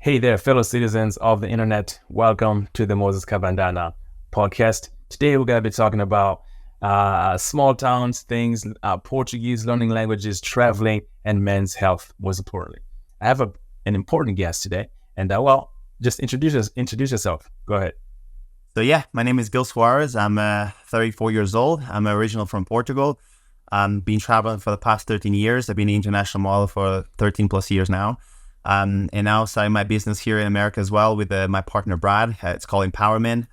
Hey there, fellow citizens of the internet. Welcome to the Moses Kabandana Podcast. Today we're going to be talking about small towns, things, Portuguese, learning languages, traveling, and men's health, most importantly. I have an important guest today, and just introduce yourself. Go ahead. So yeah, my name is Gil Soares. I'm 34 years old. I'm original from Portugal. Been traveling for the past 13 years. I've been an international model for 13 plus years now. And now starting my business here in America as well with my partner Brad. It's called Empowerment.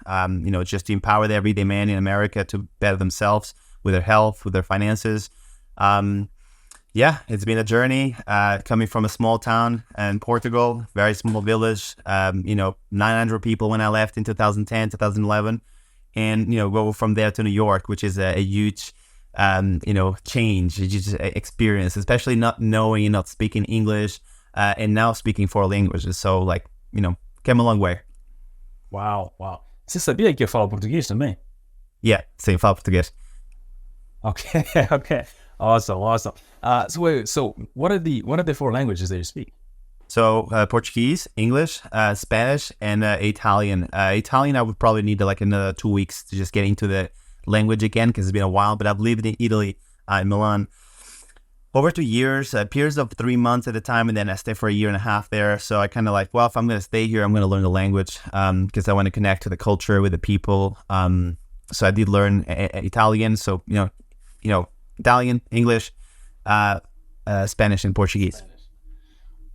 Just to empower the everyday man in America to better themselves with their health, with their finances. It's been a journey coming from a small town in Portugal, very small village. 900 people when I left in 2010, 2011, and go from there to New York, which is a huge change, just experience, especially not knowing and not speaking English. And now speaking 4 languages. So, came a long way. Wow. Você sabia que eu falo português também? Yeah, sim, falo português. Okay. Awesome. So what are the 4 languages that you speak? So, Portuguese, English, Spanish, and Italian. Italian, I would probably need another 2 weeks to just get into the language again because it's been a while. But I've lived in Italy, in Milan, over 2 years, periods of 3 months at a time, and then I stayed for a year and a half there. So I kind of if I'm going to stay here, I'm going to learn the language because I want to connect to the culture, with the people. So I did learn Italian. So, Italian, English, Spanish, and Portuguese.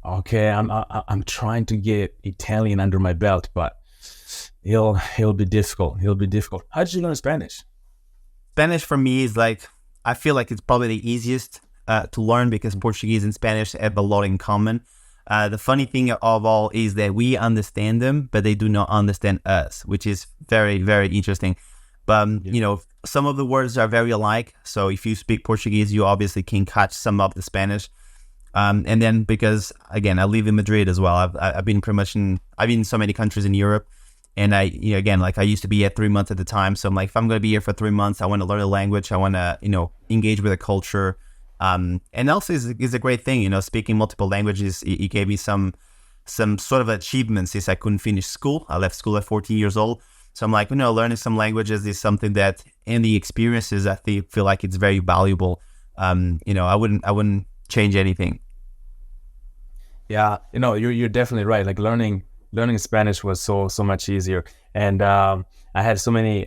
Okay, I'm trying to get Italian under my belt, but he'll be difficult. How did you learn Spanish? Spanish for me is I feel like it's probably the easiest to learn because Portuguese and Spanish have a lot in common. The funny thing of all is that we understand them, but they do not understand us, which is very, very interesting. But, some of the words are very alike. So if you speak Portuguese, you obviously can catch some of the Spanish. And then because, again, I live in Madrid as well. I've been I've been in so many countries in Europe. And I used to be at 3 months at a time. So I'm if I'm going to be here for 3 months, I want to learn a language. I want to, engage with the culture. And also is a great thing, speaking multiple languages. It gave me some sort of achievements since I couldn't finish school. I left school at 14 years old. So I'm learning some languages is something that in the experiences, I feel like it's very valuable. I wouldn't change anything. Yeah, you're definitely right. Learning Spanish was so much easier. And I had so many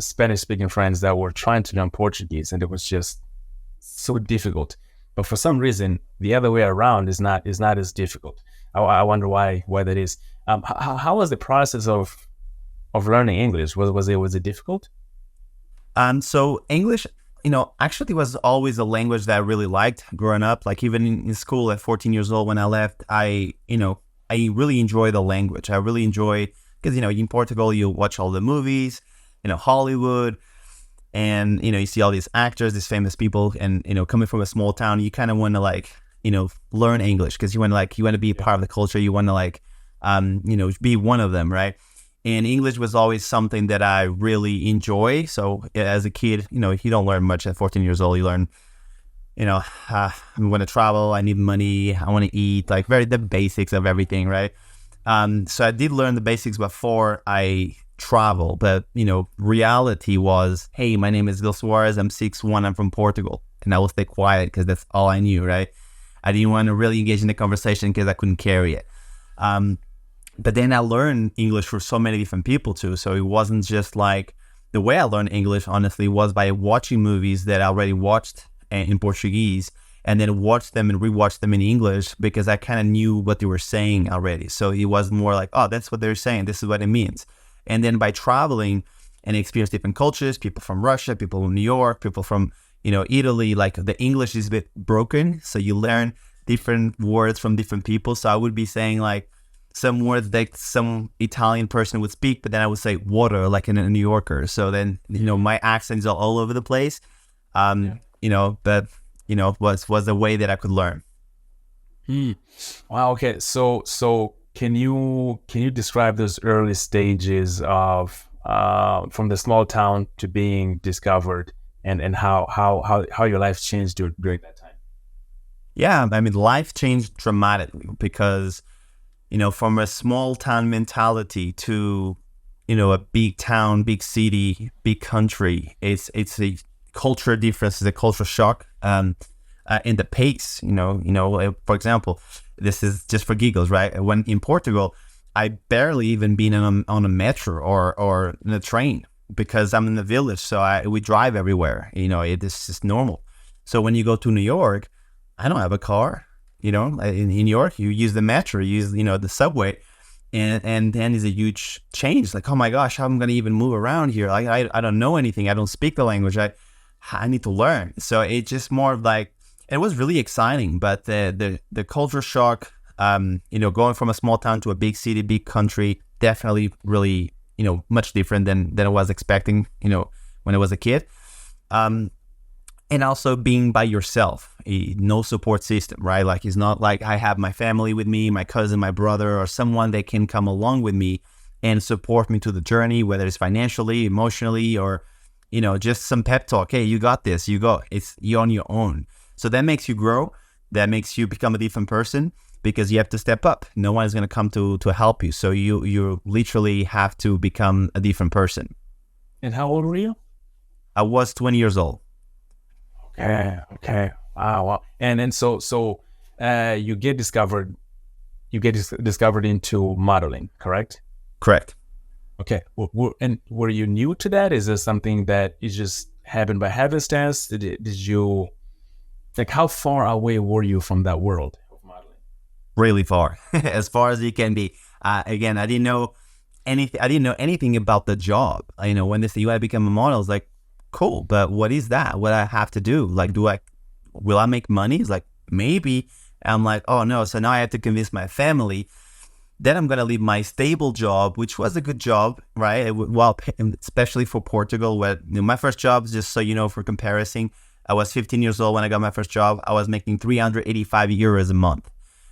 Spanish speaking friends that were trying to learn Portuguese, and it was just so difficult. But for some reason, the other way around is not as difficult. I wonder why that is. How was the process of learning English? Was it difficult? So English, actually was always a language that I really liked growing up. Even in school at 14 years old when I left, I really enjoy the language. I really enjoy because in Portugal you watch all the movies, Hollywood. And, you see all these actors, these famous people, and, coming from a small town, you kind of want to learn English because you want to be a part of the culture. You want to be one of them. Right. And English was always something that I really enjoy. So as a kid, you don't learn much at 14 years old. You learn, I want to travel. I need money. I want to eat, the basics of everything. Right. So I did learn the basics before I travel, but reality was, hey, my name is Gil Soares, I'm 6'1", I'm from Portugal, and I will stay quiet because that's all I knew, right? I didn't want to really engage in the conversation because I couldn't carry it. But then I learned English from so many different people too, so it wasn't just the way I learned English, honestly, was by watching movies that I already watched in Portuguese, and then watch them and rewatch them in English because I kind of knew what they were saying already. So it was more oh, that's what they're saying, this is what it means. And then by traveling and experience different cultures, people from Russia, people from New York, people from, Italy, the English is a bit broken. So you learn different words from different people. So I would be saying some words that some Italian person would speak, but then I would say water, like in a New Yorker. So then, my accent is all over the place. But, was a way that I could learn. Wow. Okay. So can you describe those early stages of from the small town to being discovered, and how your life changed during that time? Yeah, life changed dramatically because from a small town mentality to, a big town, big city, big country. It's a culture difference, it's a culture shock. In the pace, for example, this is just for giggles, right? When in Portugal, I barely even been on a metro or in a train because I'm in the village. So we drive everywhere, it's just normal. So when you go to New York, I don't have a car, in New York, you use the metro, you use, the subway. And then is a huge change. Like, oh my gosh, how am I going to even move around here? I don't know anything. I don't speak the language. I need to learn. So it's just more of like, it was really exciting, but the culture shock, going from a small town to a big city, big country, definitely really, much different than I was expecting, when I was a kid. And also being by yourself, no support system, right? Like, it's not like I have my family with me, my cousin, my brother, or someone that can come along with me and support me to the journey, whether it's financially, emotionally, or, just some pep talk. Hey, you got this, you're on your own. So that makes you grow. That makes you become a different person because you have to step up. No one is going to come to help you. So you literally have to become a different person. And how old were you? I was 20 years old. Okay. Wow. And then so you get discovered into modeling, correct? Correct. Okay. And were you new to that? Is this something that it just happened by happenstance? Did you, like, how far away were you from that world of modeling? Really far, as far as you can be. Again, I didn't know anything. I didn't know anything about the job. When they say you want to become a model, it's like, cool, but what is that? What I have to do? Like, will I make money? It's like, maybe. I'm like, oh no. So now I have to convince my family that I'm going to leave my stable job, which was a good job, right? Well, especially for Portugal, where my first job, just so you know, for comparison, I was 15 years old when I got my first job. I was making 385 euros a month.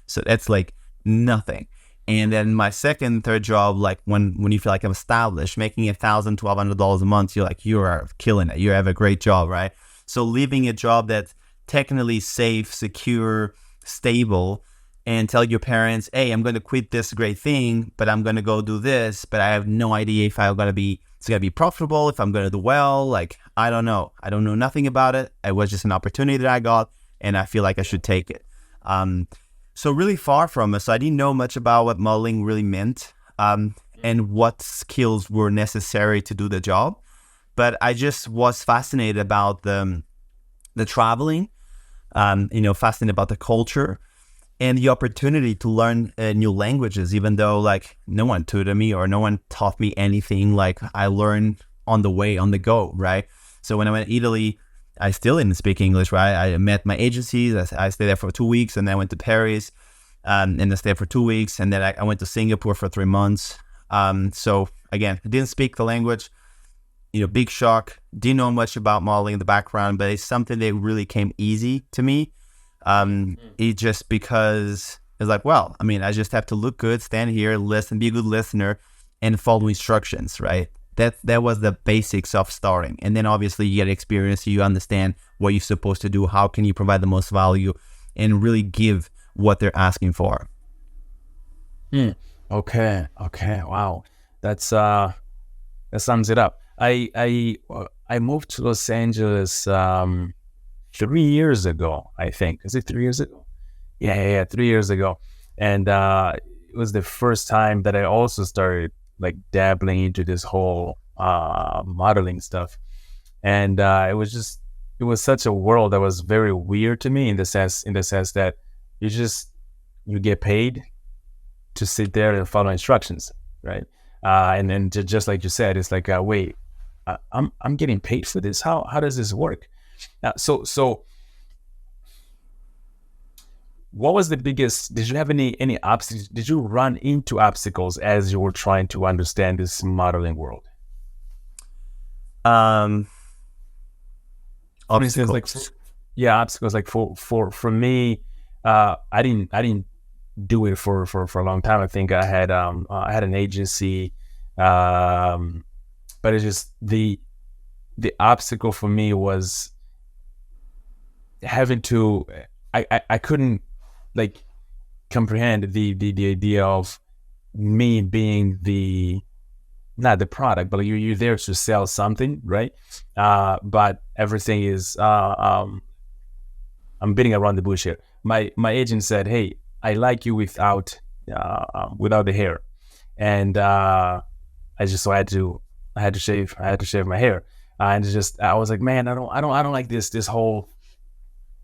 So that's like nothing. And then my second, third job, like when you feel like I'm established, making $1,000, $1,200 a month, you're like, you are killing it. You have a great job, right? So leaving a job that's technically safe, secure, stable, and tell your parents, hey, I'm going to quit this great thing, but I'm going to go do this, but I have no idea if it's going to be profitable, if I'm going to do well. Like, I don't know. I don't know nothing about it. It was just an opportunity that I got, and I feel like I should take it. So really far from it. So I didn't know much about what modeling really meant and what skills were necessary to do the job. But I just was fascinated about the traveling, fascinated about the culture and the opportunity to learn new languages, even though like no one tutored me or no one taught me anything. Like I learned on the way, on the go, right? So when I went to Italy, I still didn't speak English, right? I met my agencies. I stayed there for 2 weeks, and then I went to Paris, and I stayed for 2 weeks, and then I went to Singapore for 3 months. So again, I didn't speak the language. Big shock. Didn't know much about modeling in the background, but it's something that really came easy to me. It just because it's like, well, I mean, I just have to look good, stand here, listen, be a good listener, and follow instructions, right? That was the basics of starting. And then obviously you get experience, you understand what you're supposed to do, how can you provide the most value, and really give what they're asking for. Okay. Wow. That sums it up. I moved to Los Angeles 3 years ago, I think. Is it 3 years ago? Yeah, 3 years ago. And it was the first time that I also started like dabbling into this whole modeling stuff. And it was such a world that was very weird to me in the sense that you get paid to sit there and follow instructions, right? And then just like you said, it's like, wait, I'm getting paid for this. How does this work? So what was the biggest, did you have any obstacles? Did you run into obstacles as you were trying to understand this modeling world? Obstacles. Obstacles. Like for me, I didn't do it for a long time. I think I had an agency, but it's just the obstacle for me was having to, I couldn't, like, comprehend the idea of me being the not the product, but you're there to sell something, right? But everything is I'm beating around the bush here. My agent said, "Hey, I like you without the hair," and I just so I had to shave my hair, and it's just I was like, man, I don't like this whole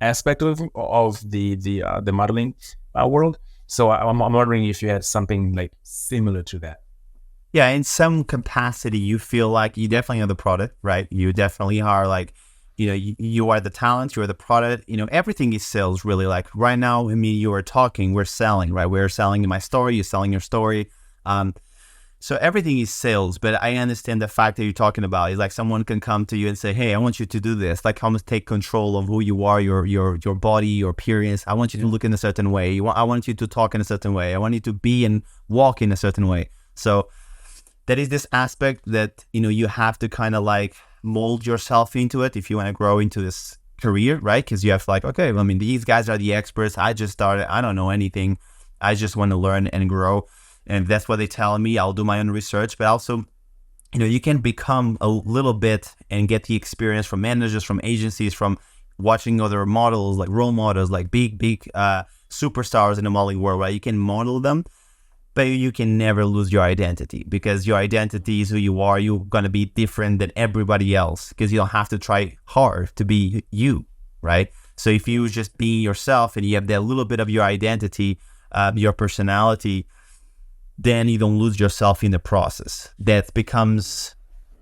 aspect of the modeling world. So I'm wondering if you had something like similar to that. Yeah, in some capacity, you feel like you definitely are the product, right? You definitely are like, you are the talent, you are the product. Everything is sales, really. Like right now, I mean, you are talking, we're selling, right? We're selling my story, you're selling your story. So everything is sales, but I understand the fact that you're talking about is like someone can come to you and say, "Hey, I want you to do this." Like almost take control of who you are, your body, your appearance. I want you to look in a certain way. I want you to talk in a certain way. I want you to be and walk in a certain way. So that is this aspect that, you have to kind of like mold yourself into it if you want to grow into this career, right? Because you have like, okay, I mean, these guys are the experts. I just started. I don't know anything. I just want to learn and grow. And that's what they tell me. I'll do my own research, but also, you can become a little bit and get the experience from managers, from agencies, from watching other models, like role models, like big superstars in the modeling world, right? You can model them, but you can never lose your identity because your identity is who you are. You're going to be different than everybody else because you don't have to try hard to be you, right? So if you just be yourself and you have that little bit of your identity, your personality, then you don't lose yourself in the process. That becomes,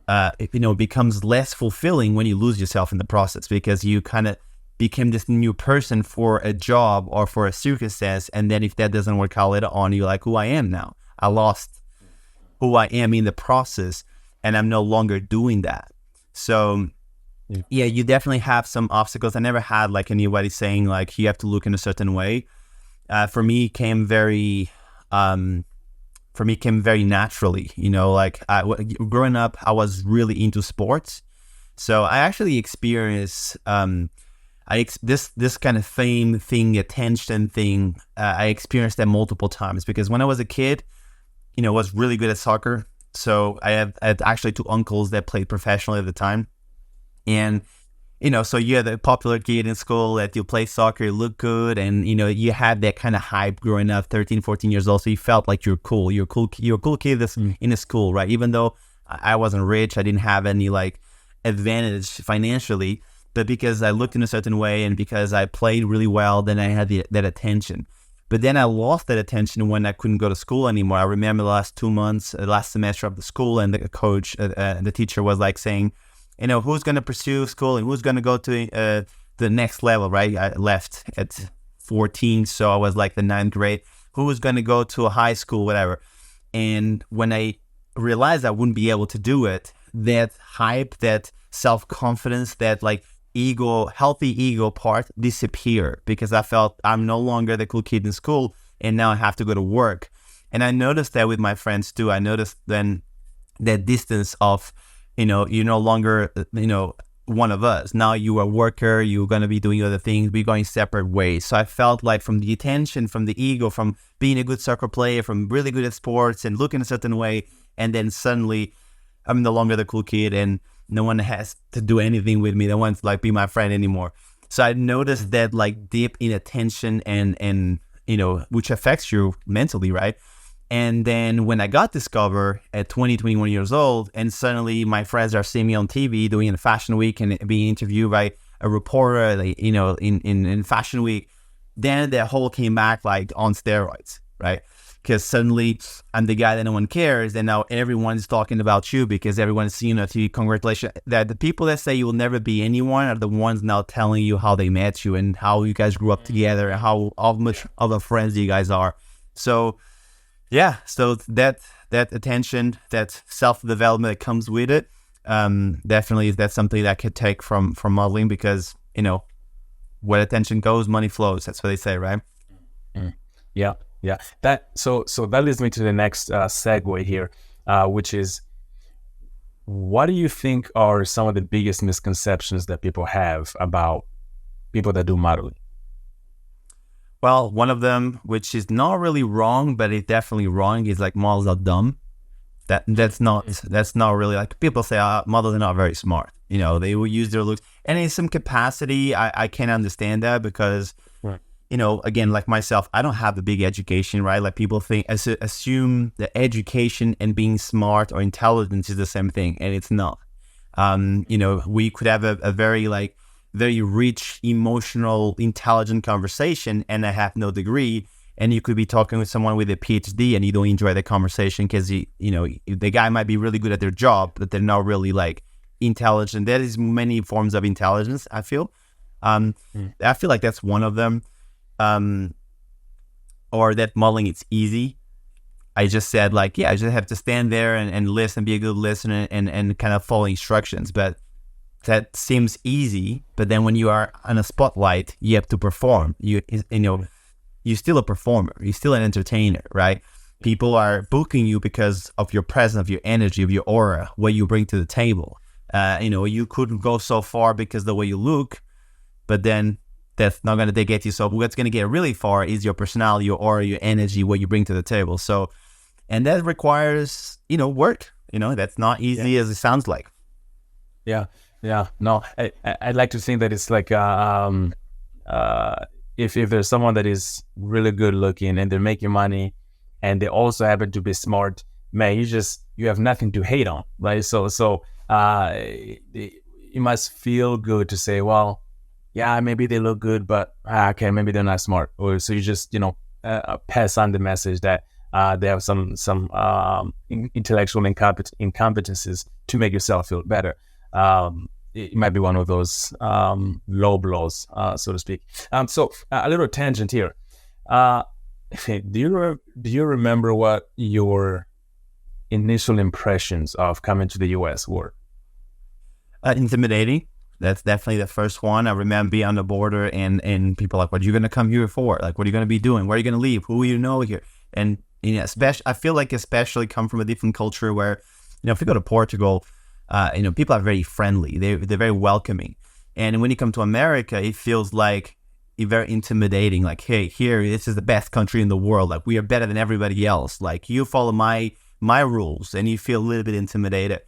becomes less fulfilling when you lose yourself in the process because you kind of became this new person for a job or for a circumstance. And then if that doesn't work out later on, you're like, who I am now. I lost who I am in the process and I'm no longer doing that. So yeah, you definitely have some obstacles. I never had like anybody saying like, you have to look in a certain way. For me, it came very naturally, like growing up, I was really into sports. So I actually experienced, this kind of fame thing, attention thing, I experienced that multiple times because when I was a kid, I was really good at soccer. So I had actually two uncles that played professionally at the time. And so you're the popular kid in school that you play soccer, you look good, and, you had that kind of hype growing up, 13, 14 years old. So you felt like you're cool. You're a cool kid that's in a school, right? Even though I wasn't rich, I didn't have any like advantage financially, but because I looked in a certain way and because I played really well, then I had that attention. But then I lost that attention when I couldn't go to school anymore. I remember the last 2 months, last semester of the school, and the coach, the teacher was like saying, who's going to pursue school and who's going to go to the next level, right? I left at 14, so I was like the 9th grade. Who was going to go to a high school, whatever. And when I realized I wouldn't be able to do it, that hype, that self-confidence, that like healthy ego part disappeared because I felt I'm no longer the cool kid in school and now I have to go to work. And I noticed that with my friends too. I noticed then that distance of, you're no longer, one of us. Now you are a worker, you're going to be doing other things, we're going separate ways. So I felt like from the attention, from the ego, from being a good soccer player, from really good at sports and looking a certain way, and then suddenly I'm no longer the cool kid and no one has to do anything with me. No one's like be my friend anymore. So I noticed that like dip in attention and which affects you mentally, right? And then when I got discovered at 20, 21 years old, and suddenly my friends are seeing me on TV doing a fashion week and being interviewed by a reporter, like, in fashion week, then the whole came back like on steroids, right? Because suddenly I'm the guy that no one cares, and now everyone's talking about you because everyone's seeing on TV. Congratulations. That the people that say you will never be anyone are the ones now telling you how they met you and how you guys grew up together and how much of a friends you guys are. So yeah, so that attention, that self-development that comes with it, definitely that's something that I could take from modeling because, where attention goes, money flows. That's what they say, right? Yeah. So that leads me to the next segue here, which is, what do you think are some of the biggest misconceptions that people have about people that do modeling? Well, one of them, which is not really wrong, but it's definitely wrong, is like models are dumb. That's not really, like, people say models are not very smart. They will use their looks, and in some capacity, I can understand that because, Right. Again, like myself, I don't have a big education, right? Like people assume that education and being smart or intelligence is the same thing, and it's not. We could have a very very rich, emotional, intelligent conversation, and I have no degree. And you could be talking with someone with a PhD, and you don't enjoy the conversation because the guy might be really good at their job, but they're not really like intelligent. There is many forms of intelligence, I feel. I feel like that's one of them. Or that modeling, it's easy. I just said I just have to stand there and listen, be a good listener, and kind of follow instructions. But that seems easy. But then when you are on a spotlight, you have to perform. You're still a performer. You're still an entertainer, right? People are booking you because of your presence, of your energy, of your aura, what you bring to the table. You couldn't go so far because the way you look, but then that's not going to get you. So what's going to get really far is your personality, your aura, your energy, what you bring to the table. So, and that requires, work. That's not easy as it sounds like. Yeah. No, I'd like to think that it's like if there's someone that is really good looking and they're making money and they also happen to be smart, man, you have nothing to hate on, right? So it must feel good to say, well, yeah, maybe they look good, but okay, maybe they're not smart. Or so you just pass on the message that they have some intellectual incompetencies to make yourself feel better. It might be one of those low blows, so to speak. So a little tangent here. Do you remember what your initial impressions of coming to the U.S. were? Intimidating. That's definitely the first one. I remember being on the border and people like, what are you going to come here for? Like, what are you going to be doing? Where are you going to leave? Who you know here? And, I feel like especially come from a different culture where, if you go to Portugal, people are very friendly. They're very welcoming. And when you come to America, it feels like very intimidating. Like, hey, here, this is the best country in the world. Like, we are better than everybody else. Like, you follow my rules, and you feel a little bit intimidated.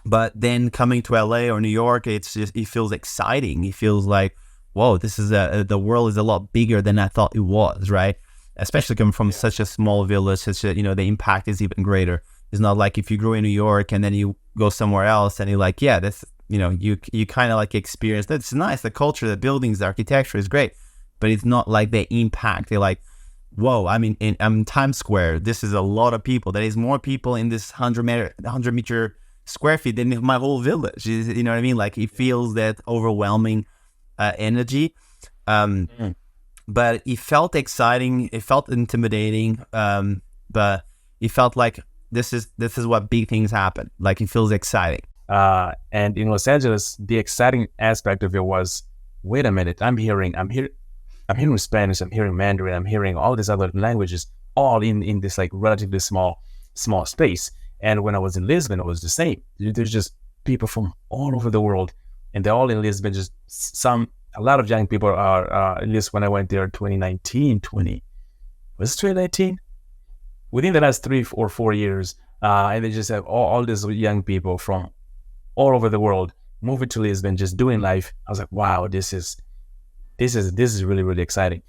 But then coming to LA or New York, it feels exciting. It feels like, whoa, this is the world is a lot bigger than I thought it was, right? Especially coming from such a small village, the impact is even greater. It's not like if you grew in New York and then you go somewhere else and you're like, yeah, this, you kind of like experience that. It's nice. The culture, the buildings, the architecture is great, but it's not like the impact. They're like, whoa, I'm in Times Square. This is a lot of people. There is more people in this 100 meter square feet than my whole village. You know what I mean? Like, it feels that overwhelming energy. But it felt exciting. It felt intimidating. But it felt like this is what big things happen. Like, it feels exciting. And in Los Angeles, the exciting aspect of it was, wait a minute, I'm hearing Spanish, I'm hearing Mandarin, I'm hearing all these other languages, all in this like relatively small space. And when I was in Lisbon, it was the same. There's just people from all over the world, and they're all in Lisbon. Just a lot of young people are, at least when I went there, 2019, was it 2019? Within the last 3 or 4 years, and they just have all these young people from all over the world moving to Lisbon, just doing life. I was like, wow, this is really, really exciting.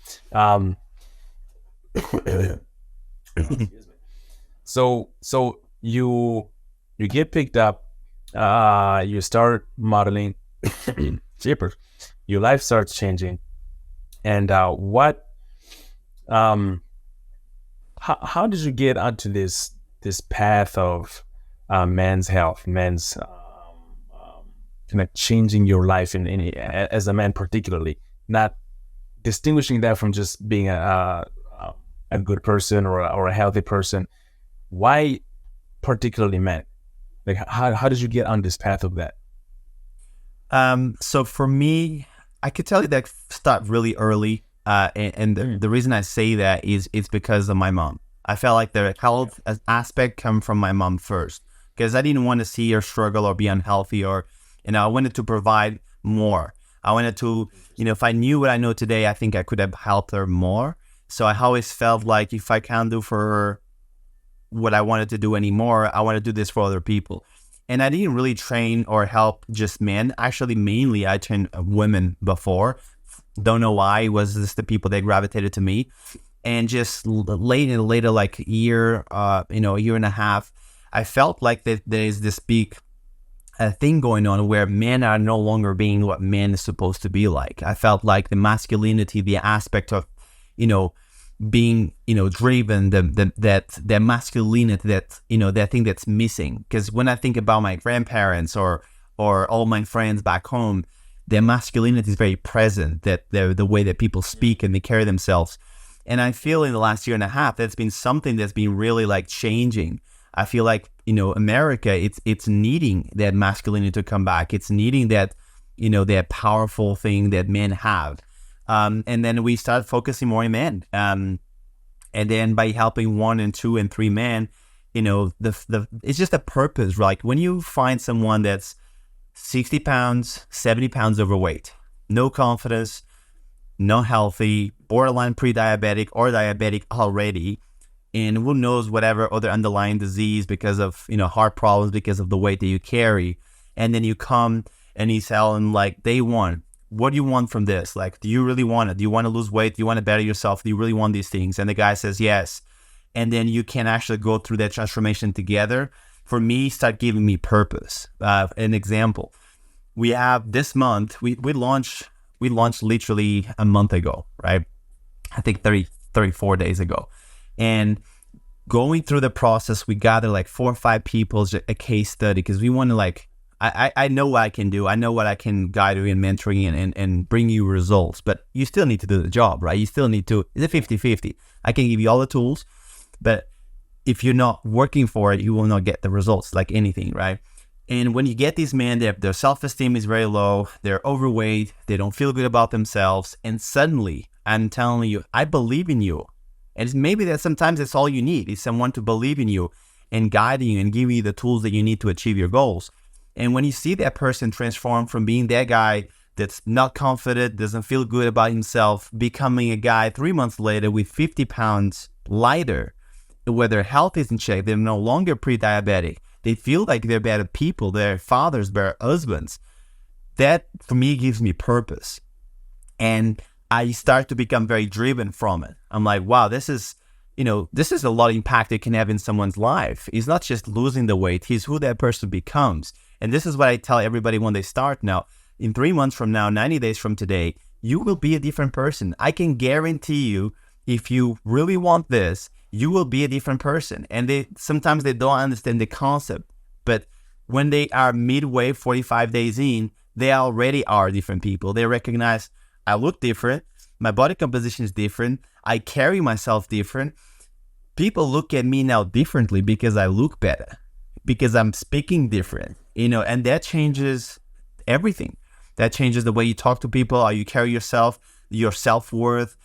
So you get picked up, you start modeling, cheaper, your life starts changing, and how did you get onto this path of men's health, men's kind of changing your life as a man, particularly, not distinguishing that from just being a good person or a healthy person? Why particularly men? Like, how did you get on this path of that? So for me, I could tell you that started really early. And the reason I say that is it's because of my mom. I felt like the health aspect come from my mom first, because I didn't want to see her struggle or be unhealthy, or, I wanted to provide more. I wanted to, if I knew what I know today, I think I could have helped her more. So I always felt like if I can't do for her what I wanted to do anymore, I want to do this for other people. And I didn't really train or help just men. Actually, mainly I trained women before. Don't know why. It was just the people that gravitated to me. And just later, like a year and a half, I felt like that there is this big thing going on where men are no longer being what men is supposed to be like. I felt like the masculinity, the aspect of, being, driven, that masculinity, that thing that's missing. Because when I think about my grandparents or all my friends back home, their masculinity is very present, that the way that people speak and they carry themselves. And I feel in the last year and a half, that's been something that's been really like changing. I feel like, America, it's needing that masculinity to come back. It's needing that, that powerful thing that men have. And then we start focusing more on men. And then by helping 1 and 2 and 3 men, it's just a purpose. Like when you find someone that's 60 pounds, 70 pounds overweight, no confidence, not healthy, borderline pre-diabetic or diabetic already, and who knows whatever other underlying disease because of, heart problems, because of the weight that you carry. And then you come and you tell them like day one, what do you want from this? Like, do you really want it? Do you want to lose weight? Do you want to better yourself? Do you really want these things? And the guy says yes. And then you can actually go through that transformation together. For me, start giving me purpose. An example, we have this month, we launched literally a month ago, right? I think 34 days ago. And going through the process, we gather like 4 or 5 people, a case study, because we want to I know what I can do. I know what I can guide you in mentoring and bring you results, but you still need to do the job, right? You still need to, it's a 50-50. I can give you all the tools, but if you're not working for it, you will not get the results, like anything, right? And when you get these men, their self-esteem is very low, they're overweight, they don't feel good about themselves, and suddenly, I'm telling you, I believe in you. And maybe that sometimes that's all you need, is someone to believe in you and guide you and give you the tools that you need to achieve your goals. And when you see that person transform from being that guy that's not confident, doesn't feel good about himself, becoming a guy 3 months later with 50 pounds lighter, where their health is in check, they're no longer pre-diabetic, they feel like they're better people, they're fathers, better husbands. That, for me, gives me purpose. And I start to become very driven from it. I'm like, wow, this is a lot of impact it can have in someone's life. It's not just losing the weight, he's who that person becomes. And this is what I tell everybody when they start now. In 3 months from now, 90 days from today, you will be a different person. I can guarantee you, if you really want this, you will be a different person. And sometimes they don't understand the concept. But when they are midway, 45 days in, they already are different people. They recognize, I look different, my body composition is different, I carry myself different. People look at me now differently because I look better, because I'm speaking different, and that changes everything. That changes the way you talk to people, how you carry yourself, your self-worth,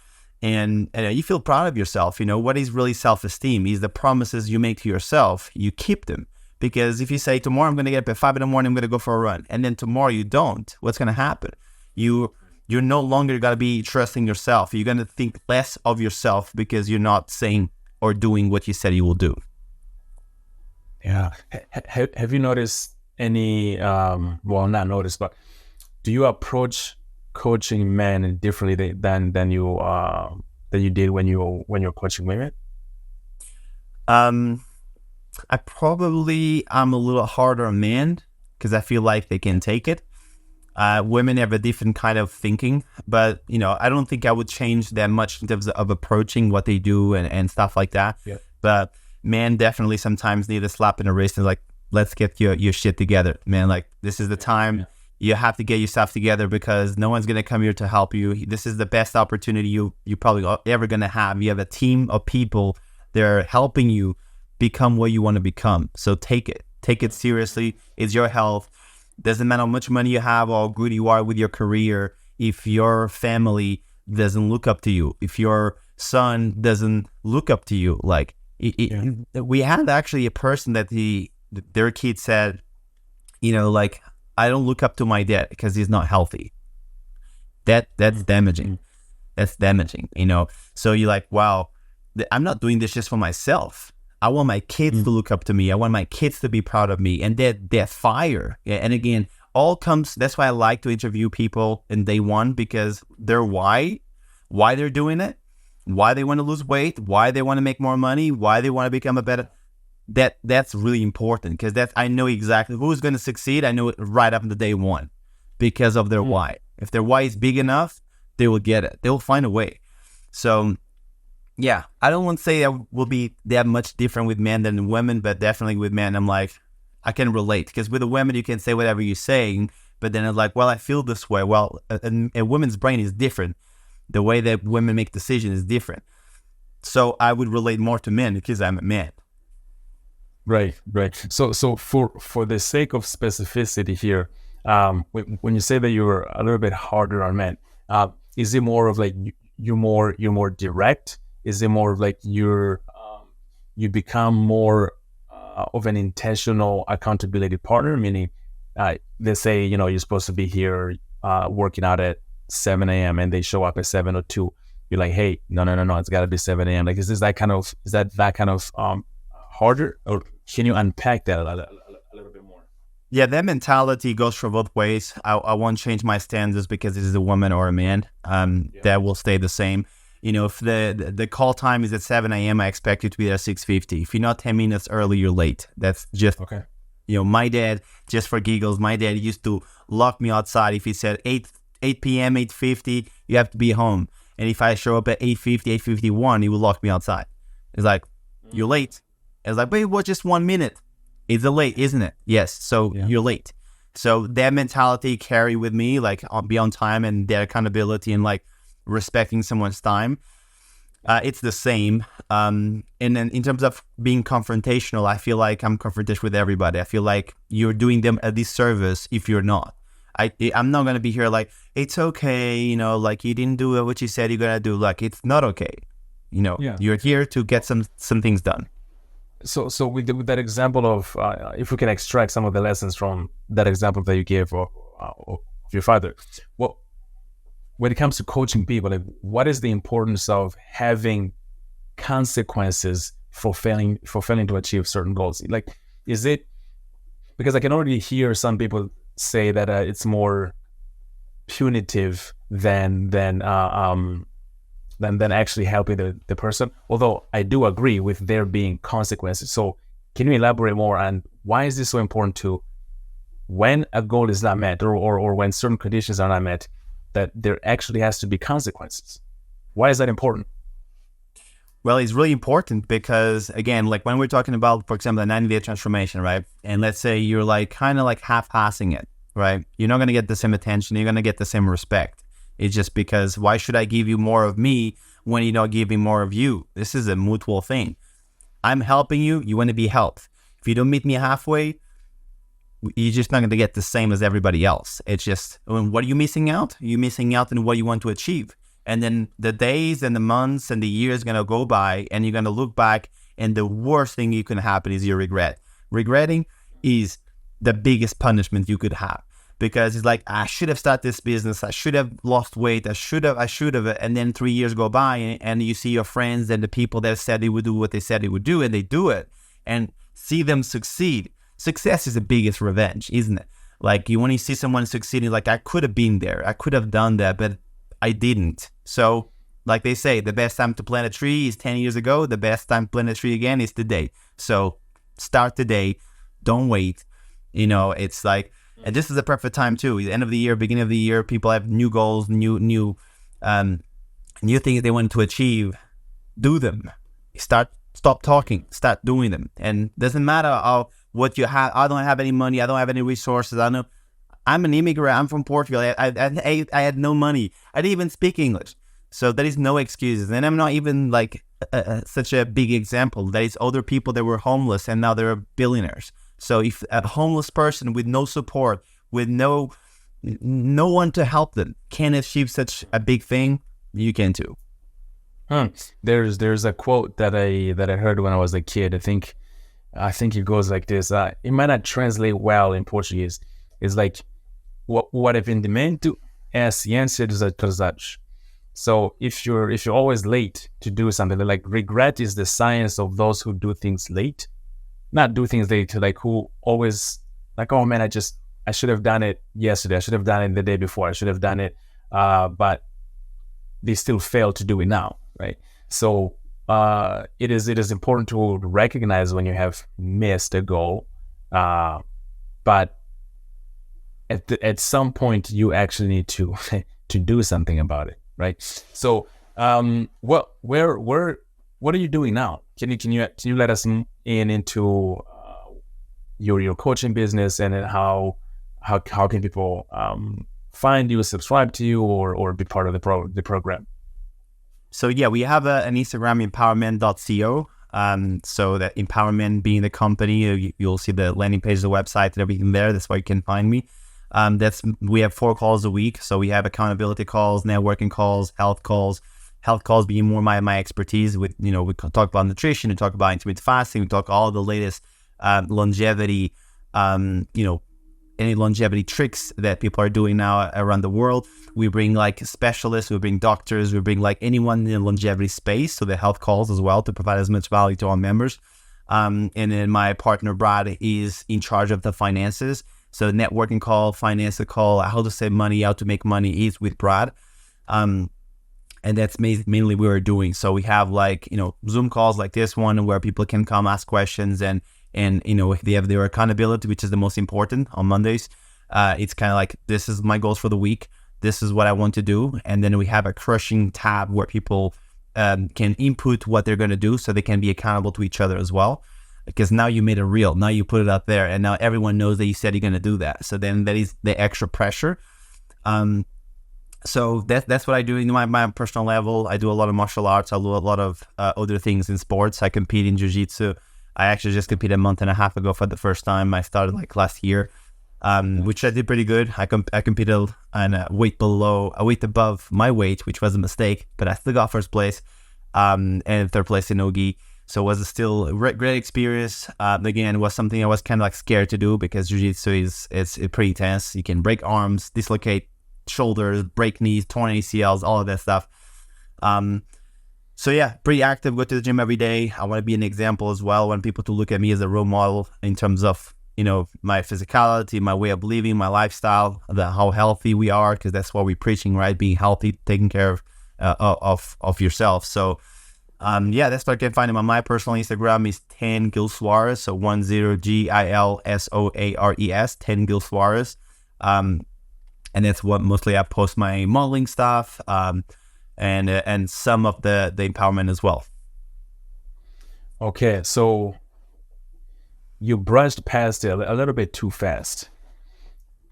and you feel proud of yourself. What is really self-esteem is the promises you make to yourself, you keep them. Because if you say, tomorrow I'm going to get up at 5 in the morning, I'm going to go for a run, and then tomorrow you don't, what's going to happen? You're no longer going to be trusting yourself. You're going to think less of yourself because you're not saying or doing what you said you will do. Yeah. Have you noticed any, not noticed, but do you approach coaching men differently than you did when you're coaching women? I'm a little harder on men because I feel like they can take it. Women have a different kind of thinking, but I don't think I would change that much in terms of approaching what they do and stuff like that. Yeah. But men definitely sometimes need a slap in the wrist and like, let's get your shit together, man. Like, this is the time. Yeah. You have to get yourself together because no one's going to come here to help you. This is the best opportunity you probably ever going to have. You have a team of people that are helping you become what you want to become. So take it seriously. It's your health. Doesn't matter how much money you have or how good you are with your career. If your family doesn't look up to you, if your son doesn't look up to you, like we had actually a person that their kid said, like, I don't look up to my dad because he's not healthy. That's damaging. That's damaging, you know. So you're like, wow, I'm not doing this just for myself. I want my kids to look up to me. I want my kids to be proud of me. And that fire. Yeah, and again, all comes, that's why I like to interview people in day one, because their why they're doing it, why they want to lose weight, why they want to make more money, why they want to become a better, that's really important, because I know exactly who's going to succeed. I know it right up into day one because of their why. If their why is big enough, they will get it. They will find a way. So yeah, I don't want to say I will be that much different with men than women, but definitely with men, I'm like, I can relate, because with a woman, you can say whatever you're saying, but then it's like, well, I feel this way. Well, a woman's brain is different. The way that women make decisions is different. So I would relate more to men because I'm a man. Right. So for the sake of specificity here, when you say that you're a little bit harder on men, is it more of like you're more direct? Is it more of like you become more of an intentional accountability partner? Meaning, they say, you know, you're supposed to be here working out at 7 a.m. and they show up at 7:02. You're like, hey, no, it's got to be 7 a.m. Like, is that kind of harder, or can you unpack that a little bit more? Yeah, that mentality goes for both ways. I won't change my standards because this is a woman or a man. That will stay the same. You know, if the call time is at 7 a.m., I expect you to be there at 6:50. If you're not 10 minutes early, you're late. That's just, okay. You know, my dad, just for giggles, my dad used to lock me outside. If he said 8 p.m., 8:50, you have to be home. And if I show up at 8:50, 8:51, he will lock me outside. It's like, you're late. It's like, but it was just 1 minute. It's a late, isn't it? Yes. So you're late. So that mentality carry with me, like be on time, and that accountability and like respecting someone's time. It's the same. And then in terms of being confrontational, I feel like I'm confrontational with everybody. I feel like you're doing them a disservice if you're not. I'm not going to be here like, it's okay, you know, like you didn't do what you said you're going to do. Like, it's not okay. You know, you're here to get some things done. So with that example of, if we can extract some of the lessons from that example that you gave of your father, when it comes to coaching people, like, what is the importance of having consequences for failing to achieve certain goals? Like, is it, because I can already hear some people say that it's more punitive than actually helping the person. Although I do agree with there being consequences. So can you elaborate more on why is this so important to, when a goal is not met or when certain conditions are not met, that there actually has to be consequences? Why is that important? Well, it's really important because, again, like when we're talking about, for example, a 90-day transformation, right? And let's say you're like kind of like half-passing it, right? You're not going to get the same attention. You're going to get the same respect. It's just because, why should I give you more of me when you're not giving more of you? This is a mutual thing. I'm helping you. You want to be helped. If you don't meet me halfway, you're just not going to get the same as everybody else. It's just, what are you missing out? You're missing out on what you want to achieve. And then the days and the months and the years going to go by, and you're going to look back, and the worst thing you can happen is you regret. Regretting is the biggest punishment you could have, because it's like, I should have started this business. I should have lost weight. I should have. And then 3 years go by, and you see your friends and the people that said they would do what they said they would do, and they do it, and see them succeed. Success is the biggest revenge, isn't it? Like, when you see someone succeeding, like, I could have been there. I could have done that, but I didn't. So, like they say, the best time to plant a tree is 10 years ago. The best time to plant a tree again is today. So start today. Don't wait. You know, it's like, and this is the perfect time too. The end of the year, beginning of the year, people have new goals, new things they want to achieve. Do them. Stop talking. Start doing them. And doesn't matter what you have. I don't have any money. I don't have any resources. I know. I'm an immigrant. I'm from Portugal. I had no money. I didn't even speak English. So there is no excuses. And I'm not even like such a big example. There is other people that were homeless and now they're billionaires. So if a homeless person with no support, with no one to help them, can achieve such a big thing, you can too. There's a quote that I heard when I was a kid. I think it goes like this. It might not translate well in Portuguese. It's like, what if indemento é a ciência dos atrasados. So if you're always late to do something, like regret is the science of those who do things late, not do things late, like who always like, oh man, I should have done it yesterday. I should have done it the day before. I should have done it, but they still fail to do it now, right? So it is important to recognize when you have missed a goal, but at some point you actually need to to do something about it, right? So what are you doing now? Can you let us in into your coaching business, and then how can people find you, subscribe to you, or be part of the program? So yeah, we have an Instagram, empowerment.co. So that empowerment being the company, you'll see the landing page, the website, and everything there. That's where you can find me. We have 4 calls a week. So we have accountability calls, networking calls, health calls. Health calls being more my expertise. With we talk about nutrition, we talk about intermittent fasting, we talk all the latest longevity, any longevity tricks that people are doing now around the world. We bring like specialists, we bring doctors, we bring like anyone in the longevity space. So the health calls as well to provide as much value to our members. And then my partner Brad is in charge of the finances. So networking call, financial call, how to save money, how to make money is with Brad. And that's mainly what we're doing. So we have like, Zoom calls like this one where people can come ask questions and they have their accountability, which is the most important on Mondays. It's kind of like, this is my goals for the week. This is what I want to do. And then we have a crushing tab where people can input what they're going to do so they can be accountable to each other as well. Because now you made it real. Now you put it out there and now everyone knows that you said you're going to do that. So then that is the extra pressure. So that's what I do in my personal level. I do a lot of martial arts. I do a lot of other things in sports. I compete in jiu-jitsu. I actually just competed a month and a half ago for the first time. I started like last year, which I did pretty good. I competed on a weight above my weight, which was a mistake, but I still got first place and third place in Ogi. So it was still a great experience. Again, it was something I was kind of like scared to do because jiu-jitsu is pretty intense. You can break arms, dislocate shoulders, break knees, torn ACLs, all of that stuff. So yeah, pretty active, go to the gym every day. I want to be an example as well. I want people to look at me as a role model in terms of, my physicality, my way of living, my lifestyle, how healthy we are, because that's what we're preaching, right? Being healthy, taking care of yourself. So that's what I can find him on my personal Instagram is 10 Gil Soares. So 10 GILSOARES, 10 Gil Soares. And that's what mostly I post my modeling stuff, and some of the empowerment as well. Okay, so you brushed past it a little bit too fast.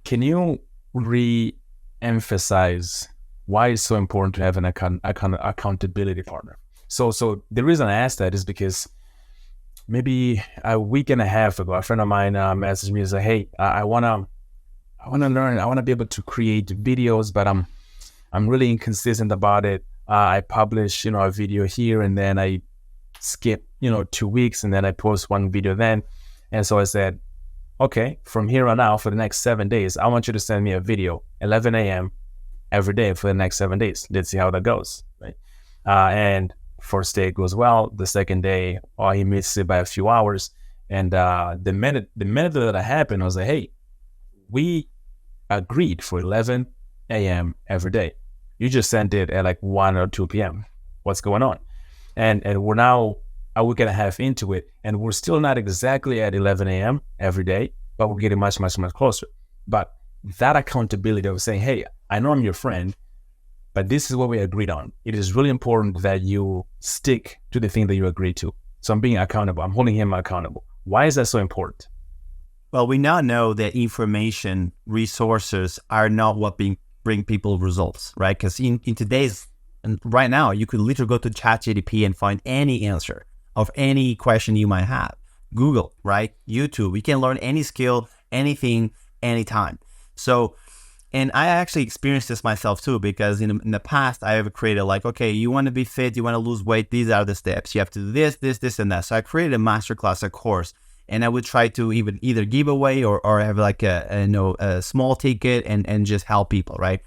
Can you re-emphasize why it's so important to have an accountability partner? So the reason I asked that is because maybe a week and a half ago, a friend of mine messaged me and said, "Hey, I wanna learn. I wanna be able to create videos, but I'm really inconsistent about it. I publish, a video here, and then I skip, 2 weeks, and then I post one video then." And so I said, "Okay, from here on out, for the next 7 days, I want you to send me a video, 11 a.m. every day for the next 7 days. Let's see how that goes." Right? And first day goes well. The second day, he missed it by a few hours. And the minute that happened, I was like, "Hey, we agreed for 11 a.m. every day. You just sent it at like 1 or 2 p.m. What's going on?" And we're now a week and a half into it, and we're still not exactly at 11 a.m. every day, but we're getting much, much, much closer. But that accountability of saying, "Hey, I know I'm your friend, but this is what we agreed on. It is really important that you stick to the thing that you agreed to." So I'm being accountable. I'm holding him accountable. Why is that so important? Well, we now know that information resources are not what bring people results, right? Because in today's, and right now, you could literally go to ChatGPT and find any answer of any question you might have. Google, right? YouTube, you can learn any skill, anything, anytime. So, and I actually experienced this myself too, because in the past, I have created like, okay, you want to be fit, you want to lose weight, these are the steps. You have to do this, and that. So I created a masterclass, a course, and I would try to either give away or have like a small ticket and just help people, right?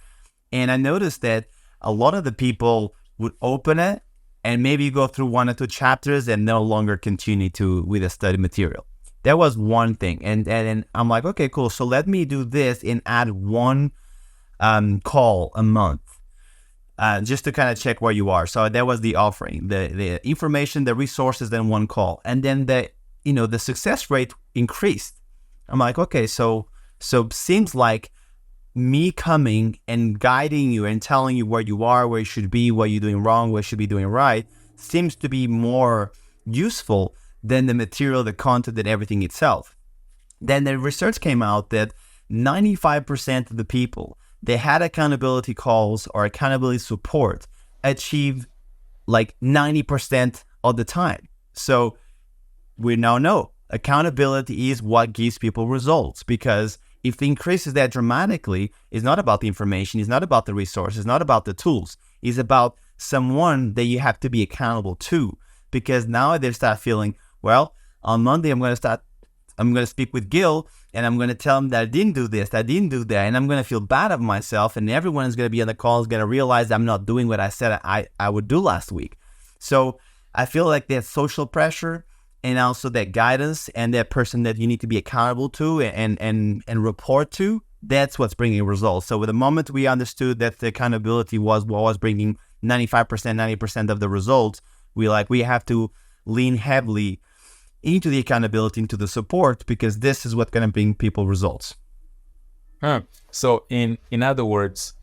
And I noticed that a lot of the people would open it and maybe go through 1 or 2 chapters and no longer continue with the study material. That was one thing. And I'm like, okay, cool. So let me do this and add 1 call a month. Just to kind of check where you are. So that was the offering, the information, the resources, then 1 call. And then the success rate increased. I'm like, okay, so seems like me coming and guiding you and telling you where you are, where you should be, what you're doing wrong, what you should be doing right, seems to be more useful than the material, the content, and everything itself. Then the research came out that 95% of the people they had accountability calls or accountability support achieve like 90% of the time. So we now know accountability is what gives people results, because if it increases that dramatically, it's not about the information, it's not about the resources, it's not about the tools, it's about someone that you have to be accountable to. Because now they start feeling, well, on Monday I'm going to speak with Gil and I'm going to tell him that I didn't do this, that I didn't do that, and I'm going to feel bad of myself, and everyone is going to be on the call is going to realize I'm not doing what I said I would do last week. So I feel like that social pressure and also that guidance and that person that you need to be accountable to and report to, that's what's bringing results. So with the moment we understood that the accountability was what was bringing 95%, 90% of the results, we have to lean heavily into the accountability, into the support, because this is what's going to bring people results. So in other words,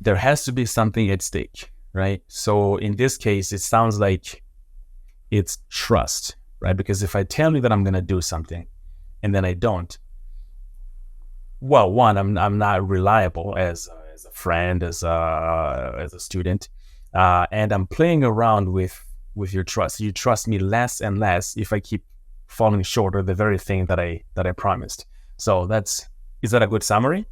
there has to be something at stake, right? So in this case, it sounds like it's trust, right? Because if I tell you that I'm going to do something and then I don't, well, one, I'm not reliable as a friend, as a student, and I'm playing around with your trust. You trust me less and less if I keep falling short of the very thing that I promised. So is that a good summary?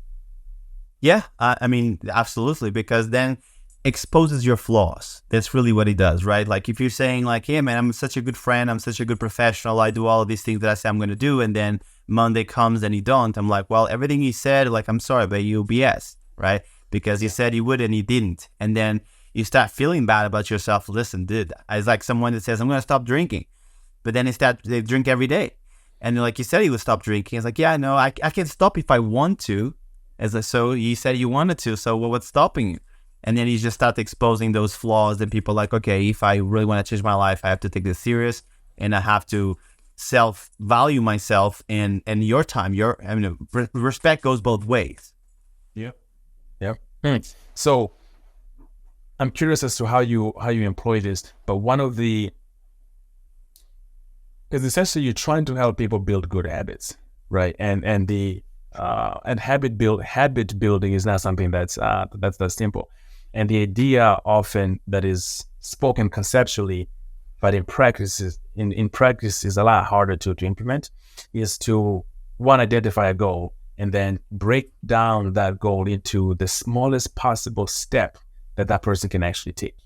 Yeah, I mean, absolutely, because then exposes your flaws. That's really what it does, right? Like if you're saying like, hey man, I'm such a good friend, I'm such a good professional, I do all of these things that I say I'm going to do, and then Monday comes and you don't, I'm like, well, everything you said, like, I'm sorry, but you BS, right? Because you said you would and you didn't. And then you start feeling bad about yourself. Listen, dude, it's like someone that says, I'm going to stop drinking. But then they drink every day. And like you said, he would stop drinking. It's like, yeah, no, I can stop if I want to. So you said you wanted to. So what's stopping you? And then you just start exposing those flaws. And people are like, okay, if I really want to change my life, I have to take this serious. And I have to self-value myself and your time. Respect goes both ways. Yeah. So I'm curious as to how you employ this, but because essentially you're trying to help people build good habits, right? And habit building is not something that's that simple. And the idea often that is spoken conceptually, but in practice is a lot harder to implement, is to identify a goal and then break down that goal into the smallest possible step that person can actually take.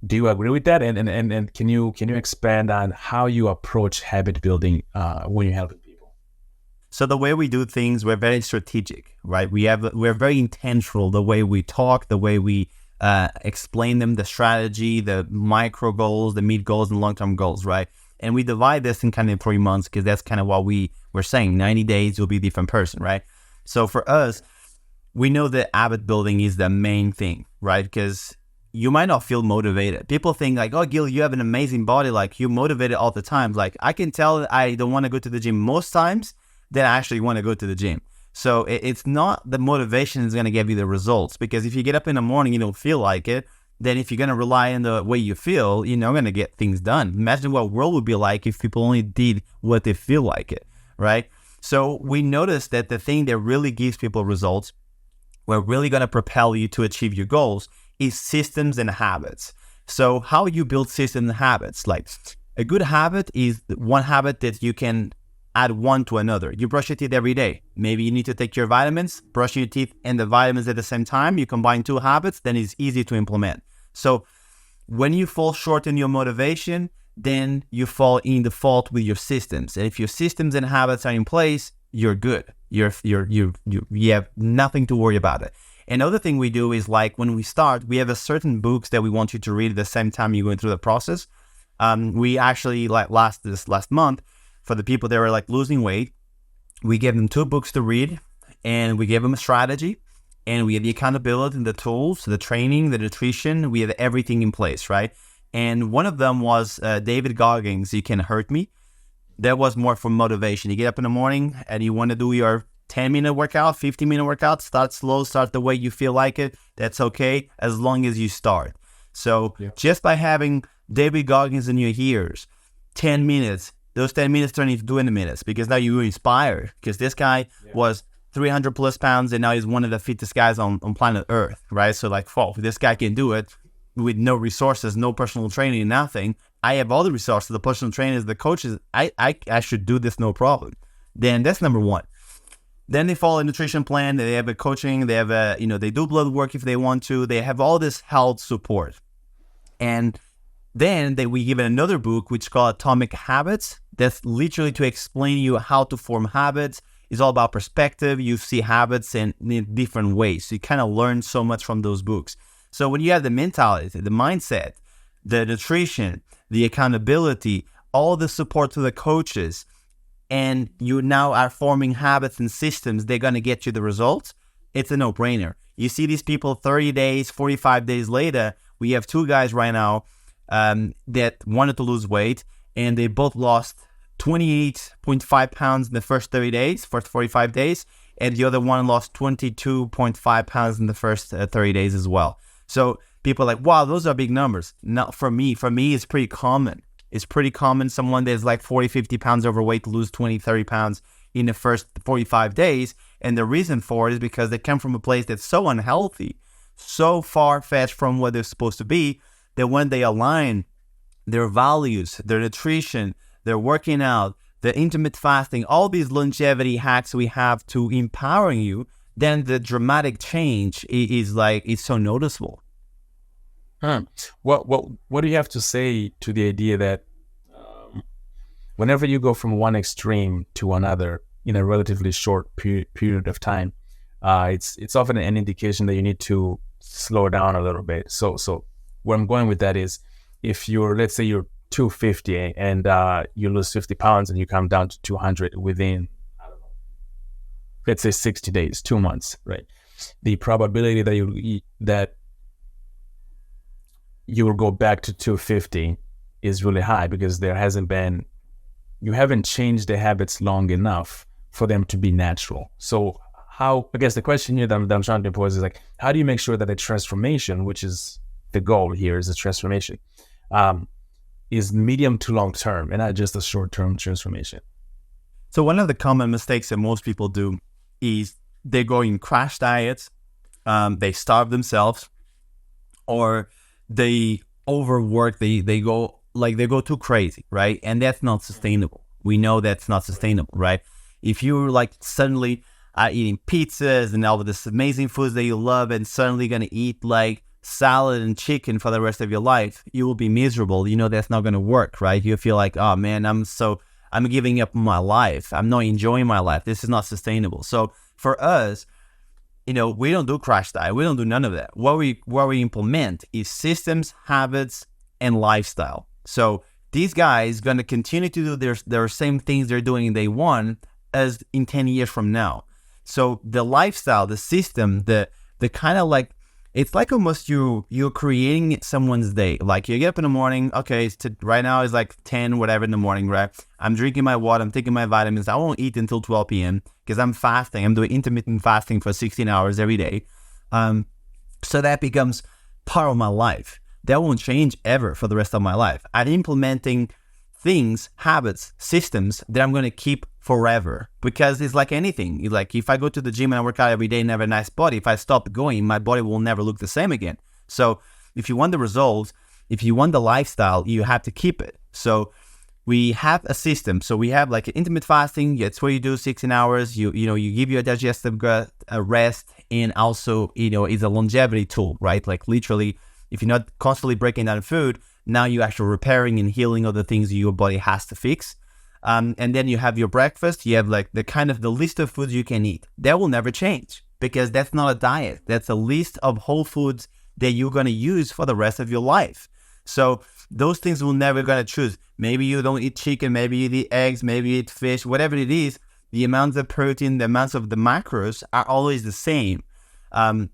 Do you agree with that? And can you expand on how you approach habit building when you're helping people? So the way we do things, we're very strategic, right? We're very intentional. The way we talk, the way we explain them, the strategy, the micro goals, the mid goals, and long-term goals, right? And we divide this in kind of 3 months, because that's kind of what we're saying. 90 days, you'll be a different person, right? So for us, we know that habit building is the main thing, right? Because you might not feel motivated. People think like, oh, Gil, you have an amazing body. Like, you're motivated all the time. Like, I can tell that I don't want to go to the gym most times, then I actually want to go to the gym. So it's not the motivation is going to give you the results. Because if you get up in the morning, you don't feel like it, then if you're going to rely on the way you feel, you're not going to get things done. Imagine what world would be like if people only did what they feel like it, right? So we noticed that the thing that really gives people results, we're really going to propel you to achieve your goals, is systems and habits. So how you build systems and habits, like a good habit is one habit that you can add one to another. You brush your teeth every day. Maybe you need to take your vitamins, brush your teeth and the vitamins at the same time. You combine 2 habits, then it's easy to implement. So when you fall short in your motivation, then you fall in default with your systems. And if your systems and habits are in place, you're good. You have nothing to worry about it. Another thing we do is like when we start, we have a certain books that we want you to read at the same time you're going through the process. We actually like last month for the people that were like losing weight, we gave them 2 books to read, and we gave them a strategy, and we had the accountability, the tools, the training, the nutrition. We had everything in place, right? And one of them was David Goggins' "You Can Hurt Me." That was more for motivation. You get up in the morning and you want to do your 10-minute workout, 15-minute workout. Start slow, start the way you feel like it. That's okay, as long as you start. So just by having David Goggins in your ears, 10 minutes, those 10 minutes turn into 20 minutes, because now you're inspired, because this guy was 300 plus pounds and now he's one of the fittest guys on planet Earth, right? So like, whoa, this guy can do it with no resources, no personal training, nothing. I have all the resources, the personal trainers, the coaches. I should do this no problem. Then that's number one. Then they follow a nutrition plan. They have a coaching. They have they do blood work if they want to. They have all this health support. And then we give it another book, which is called Atomic Habits. That's literally to explain you how to form habits. It's all about perspective. You see habits in different ways. So you kind of learn so much from those books. So when you have the mentality, the mindset, the nutrition, the accountability, all the support to the coaches, and you now are forming habits and systems, they're going to get you the results. It's a no-brainer. You see these people 30 days, 45 days later. We have 2 guys right now that wanted to lose weight, and they both lost 28.5 pounds in the first 30 days, first 45 days, and the other one lost 22.5 pounds in the first 30 days as well. So people are like, wow, those are big numbers. Not for me. For me, it's pretty common. It's pretty common. Someone that's like 40, 50 pounds overweight to lose 20, 30 pounds in the first 45 days. And the reason for it is because they come from a place that's so unhealthy, so far-fetched from what they're supposed to be, that when they align their values, their nutrition, their working out, the intermittent fasting, all these longevity hacks we have to empowering you, then the dramatic change is like, it's so noticeable. What do you have to say to the idea that whenever you go from one extreme to another in a relatively short period of time, it's often an indication that you need to slow down a little bit. So where I'm going with that is, if let's say you're 250 and you lose 50 pounds and you come down to 200 within, let's say 60 days, 2 months, right? The probability that you will go back to 250 is really high, because you haven't changed the habits long enough for them to be natural. So I guess the question here that I'm trying to pose is like, how do you make sure that the transformation, which is the goal here, is a transformation, is medium to long term and not just a short term transformation? So one of the common mistakes that most people do is they go in crash diets, they starve themselves, or they overwork, they go too crazy, right? And that's not sustainable. We know that's not sustainable, right? If you're like suddenly eating pizzas and all of this amazing foods that you love, and suddenly going to eat like salad and chicken for the rest of your life, you will be miserable. You know that's not going to work, right? You feel like, oh man, I'm giving up my life. I'm not enjoying my life. This is not sustainable. So for us, we don't do crash diet. We don't do none of that. What we implement is systems, habits, and lifestyle. So these guys going to continue to do their same things they're doing in day one as in 10 years from now. So the lifestyle, the system, the kind of like, it's like almost you're creating someone's day. Like you get up in the morning, okay, right now it's like 10, whatever in the morning, right? I'm drinking my water, I'm taking my vitamins. I won't eat until 12 p.m. because I'm fasting. I'm doing intermittent fasting for 16 hours every day. So that becomes part of my life. That won't change ever for the rest of my life. I'm implementing things, habits, systems that I'm going to keep forever, because it's like anything. Like if I go to the gym and I work out every day and have a nice body, if I stop going, my body will never look the same again. So if you want the results, if you want the lifestyle, you have to keep it. So we have a system. So we have like an intermittent fasting. That's where you do 16 hours. You give your digestive a rest, and also it's a longevity tool, right? Like literally, if you're not constantly breaking down food, now you're actually repairing and healing other things your body has to fix. And then you have your breakfast. You have like the list of foods you can eat. That will never change. because that's not a diet. That's a list of whole foods that you're going to use for the rest of your life. So those things we're never going to choose. Maybe you don't eat chicken, maybe you eat eggs, maybe you eat fish, whatever it is, the amounts of protein, the amounts of the macros are always the same. And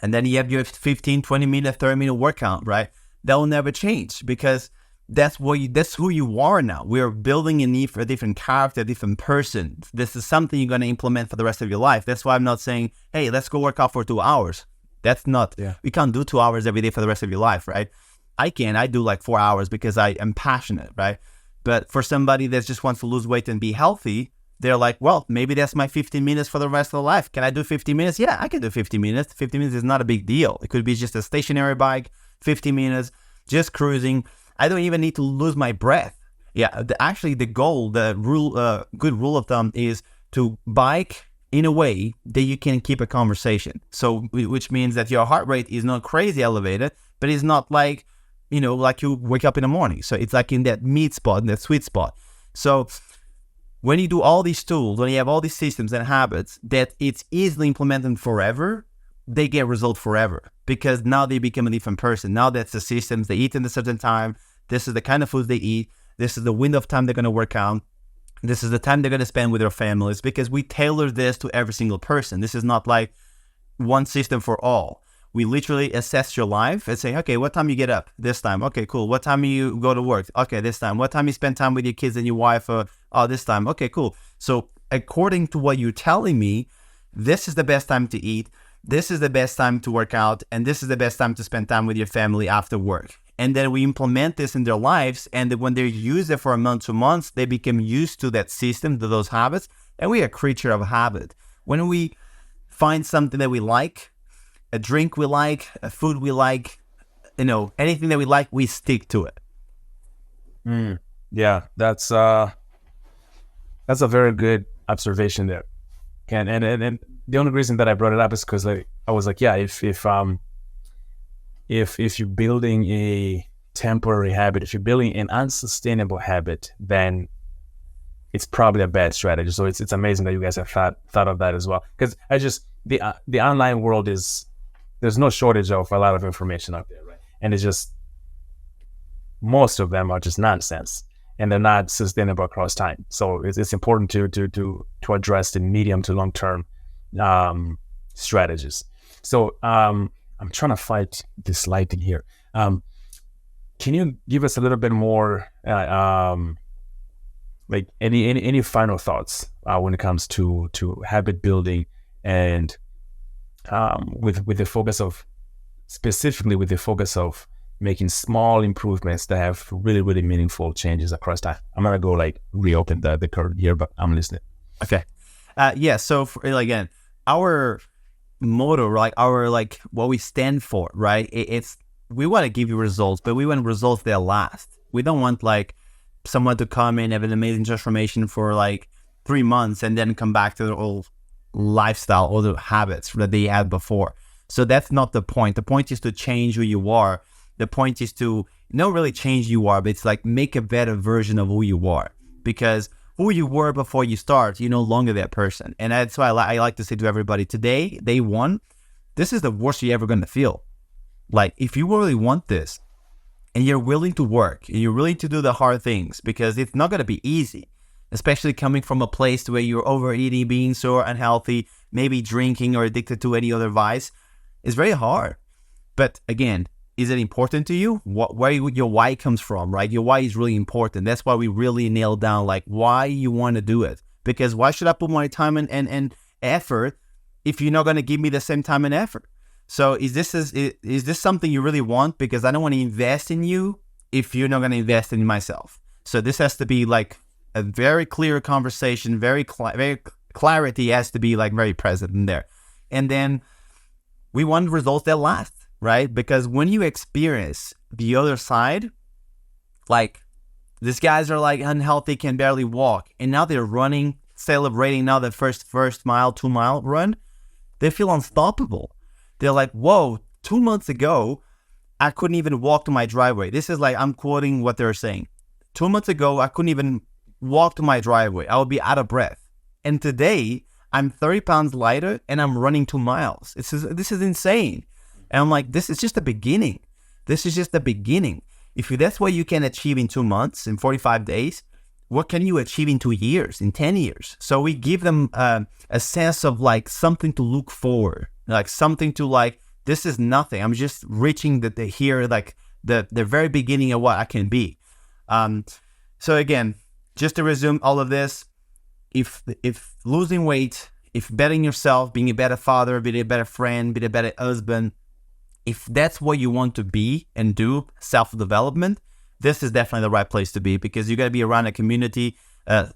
then you have your 15, 20 minute, 30 minute workout, right? That will never change because that's who you are now. We're building a different character, a different person. This is something you're going to implement for the rest of your life. That's why I'm not saying, hey, let's go work out for 2 hours. That's not, we can't do 2 hours every day for the rest of your life, right? I do like 4 hours because I am passionate, right? But for somebody that just wants to lose weight and be healthy, they're like, well, maybe that's my 15 minutes for the rest of the life. Can I do 50 minutes? Yeah, I can do 50 minutes. 50 minutes is not a big deal. It could be just a stationary bike, 50 minutes, just cruising. I don't even need to lose my breath. Yeah, actually the goal, good rule of thumb is to bike in a way that you can keep a conversation. So, which means that your heart rate is not crazy elevated, but it's not like, like you wake up in the morning. So it's like in that mid spot, in that sweet spot. So when you do all these tools, when you have all these systems and habits that it's easily implemented forever, they get results forever because now they become a different person. Now that's the systems. They eat in a certain time. This is the kind of foods they eat. This is the window of time they're going to work out. This is the time they're going to spend with their families because we tailor this to every single person. This is not like one system for all. We literally assess your life and say, okay, what time you get up? This time. Okay, cool. What time you go to work? Okay, this time. What time you spend time with your kids and your wife? This time. Okay, cool. So according to what you're telling me, this is the best time to eat. This is the best time to work out. And this is the best time to spend time with your family after work. And then we implement this in their lives. And when they use it for a month, 2 months, they become used to that system, to those habits. And we are a creature of habit. When we find something that we like, a drink we like, a food we like, anything that we like, we stick to it. Yeah, that's a very good observation there. And the only reason that I brought it up is because I was like, yeah, if you're building a temporary habit, if you're building an unsustainable habit, then it's probably a bad strategy. So it's amazing that you guys have thought of that as well. Because the online world there's no shortage of a lot of information out there, right? And it's just most of them are just nonsense, and they're not sustainable across time. So it's important to address the medium to long term strategies. So I'm trying to fight this lighting here. Can you give us a little bit more, like any final thoughts when it comes to habit building and with the focus of making small improvements that have really, really meaningful changes across time? I'm gonna go reopen the curtain here, but I'm listening. Okay. So again, our motto, right? What we stand for, right? It's we want to give you results, but we want results that last. We don't want someone to come in, have an amazing transformation for 3 months and then come back to their old lifestyle or the habits that they had before. So that's not the point. The point is to change who you are. The point is to not really change who you are, but it's make a better version of who you are. Because who you were before you start, you're no longer that person. And that's why I like to say to everybody, today, day one, this is the worst you're ever going to feel. If you really want this and you're willing to work and you're willing to do the hard things, because it's not going to be easy, especially coming from a place where you're overeating, being so unhealthy, maybe drinking or addicted to any other vice. It's very hard. But again, is it important to you? Where your why comes from, right? Your why is really important. That's why we really nail down why you want to do it. Because why should I put my time and effort if you're not going to give me the same time and effort? So is this something you really want? Because I don't want to invest in you if you're not going to invest in myself. So this has to be a very clear conversation, very clarity has to be very present in there. And then we want results that last, right? Because when you experience the other side, these guys are unhealthy, can barely walk, and now they're running, celebrating now the first mile, 2 mile run, they feel unstoppable. They're whoa, 2 months ago, I couldn't even walk to my driveway. This is I'm quoting what they're saying. 2 months ago, I couldn't even walk to my driveway. I would be out of breath. And today, I'm 30 pounds lighter and I'm running 2 miles. This is insane. And I'm like, this is just the beginning. This is just the beginning. If that's what you can achieve in 2 months, in 45 days, what can you achieve in 2 years, in 10 years? So we give them a sense of like something to look forward, like something to like, this is nothing. I'm just reaching the very beginning of what I can be. So again, just to resume all of this, if losing weight, if bettering yourself, being a better father, being a better friend, being a better husband, if that's what you want to be and do, self-development, this is definitely the right place to be, because you got to be around a community,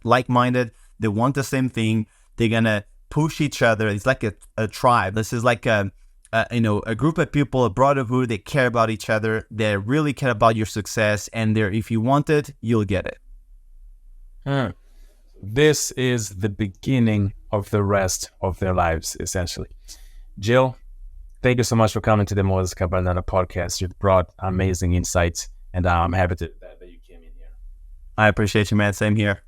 like-minded. They want the same thing. They're going to push each other. It's like a tribe. This is like a group of people, a brotherhood. They care about each other. They really care about your success. And if you want it, you'll get it. This is the beginning of the rest of their lives, essentially. Gil, thank you so much for coming to the Moses Kabandana Podcast. You've brought amazing insights, and I'm happy that you came in here. I appreciate you, man. Same here.